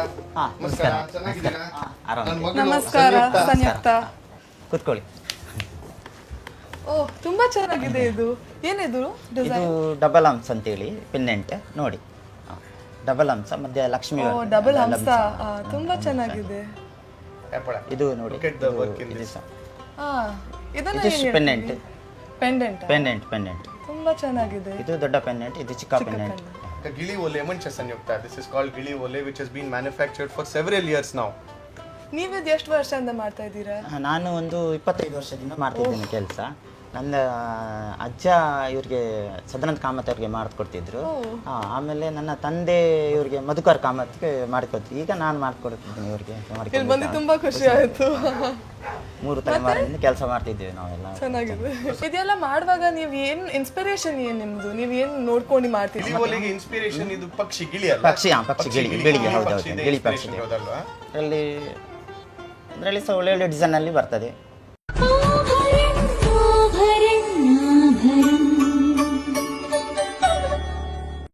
ಹಾ, ನಮಸ್ಕಾರ ನಮಸ್ಕಾರ. ಚೆನ್ನಾಗಿದ್ದೀರಾ? ಆರಾಮ. ನನ್ನ ಮಗಳು ನಮಸ್ಕಾರ ಸಂಯುಕ್ತ. ಕೂತ್ಕೊಳ್ಳಿ. ಓ ತುಂಬಾ ಚೆನ್ನಾಗಿದೆ ಇದು. ಏನಿದು ಇದು ಡಿಸೈನ್? ಡಬಲ್ ಹಂಸ ಅಂತೇಳಿ ಪೆಂಡೆಂಟ್ ನೋಡಿ. ಡಬಲ್ ಹಂಸ ಮಧ್ಯೆ ಲಕ್ಷ್ಮಿ ಓ ವರ್ಕ್. ಡಬಲ್ ಎಲ್ಲ ಹಂಸ. ತುಂಬಾ ಚೆನ್ನಾಗಿದೆ. ಯಾಪಳ. ಇದು ನೋಡಿ. Look at the work in ಇದು this. ಸಹ. ಹಾ ಇದನ್ನ ಇದಿಷ್ಟು ಪೆಂಡೆಂಟ್. ಪೆಂಡೆಂಟ್. ತುಂಬಾ ಚೆನ್ನಾಗಿದೆ. ಇದು ದೊಡ್ಡ ಪೆಂಡೆಂಟ್, ಇದು ಚಿಕ್ಕ ಪೆಂಡೆಂಟ್. ಗಿಳಿ ಒಲೆ ಮಂಚ ಸಂಯುಕ್ತ. This is called ಗಿಳಿ ಒಲೆ which has been manufactured for several years now. ನೀವಿದು ಎಷ್ಟು ವರ್ಷದಿಂದ ಮಾಡ್ತಾ ಇದ್ದೀರಾ? ನಾನು ಒಂದು 25 ವರ್ಷದಿಂದ ಮಾಡ್ತಿದ್ದೀನಿ ಕೆಲಸ. ನನ್ನ ಅಜ್ಜ ಇವ್ರಿಗೆ ಸದಾನಂದ ಕಾಮತ್ ಅವ್ರಿಗೆ ಮಾಡಿಕೊಡ್ತಿದ್ರು. ಆಮೇಲೆ ನನ್ನ ತಂದೆ ಇವ್ರಿಗೆ ಮಧುಕರ್ ಕಾಮತ್ಗೆ ಮಾಡಿಕೊಡ್ತಿದ್ರು. ಈಗ ನಾನು ಮಾಡ್ಕೊಡ್ತಿದ್ದೀನಿ ಇವ್ರಿಗೆ. ಇಲ್ಲಿ ಬಂದು ತುಂಬಾ ಖುಷಿ ಆಯ್ತು. 3 ತಲೆಮಾರಿನಿಂದ ಕೆಲಸ ಮಾಡ್ತಿದ್ದೀವಿ ನಾವೆಲ್ಲ. ಚೆನ್ನಾಗಿದೆ. ಇದೆಲ್ಲ ಮಾಡುವಾಗ ನೀವು ಏನ್ ಇನ್ಸ್ಪಿರೇಷನ್ ಏನ್ ನಿಮ್ದು? ನೀವು ಏನ್ ನೋಡ್ಕೊಂಡು ಮಾಡ್ತೀರಿ? ಗಿಳಿ ಒಲೆಗೆ ಇನ್ಸ್ಪಿರೇಷನ್ ಇದು ಪಕ್ಷಿ ಗಿಳಿ ಅಲ್ಲ? ಪಕ್ಷಿ ಗಿಳಿಗೆ ಹೌದೌದು, ಗಿಳಿ ಪಕ್ಷಿ. ಹೌದಲ್ವಾ? ಅದರಲ್ಲಿ ಸಹ ಒಳ್ಳೆ ಡಿಸೈನ್ ಅಲ್ಲಿ ಬರ್ತದೆ.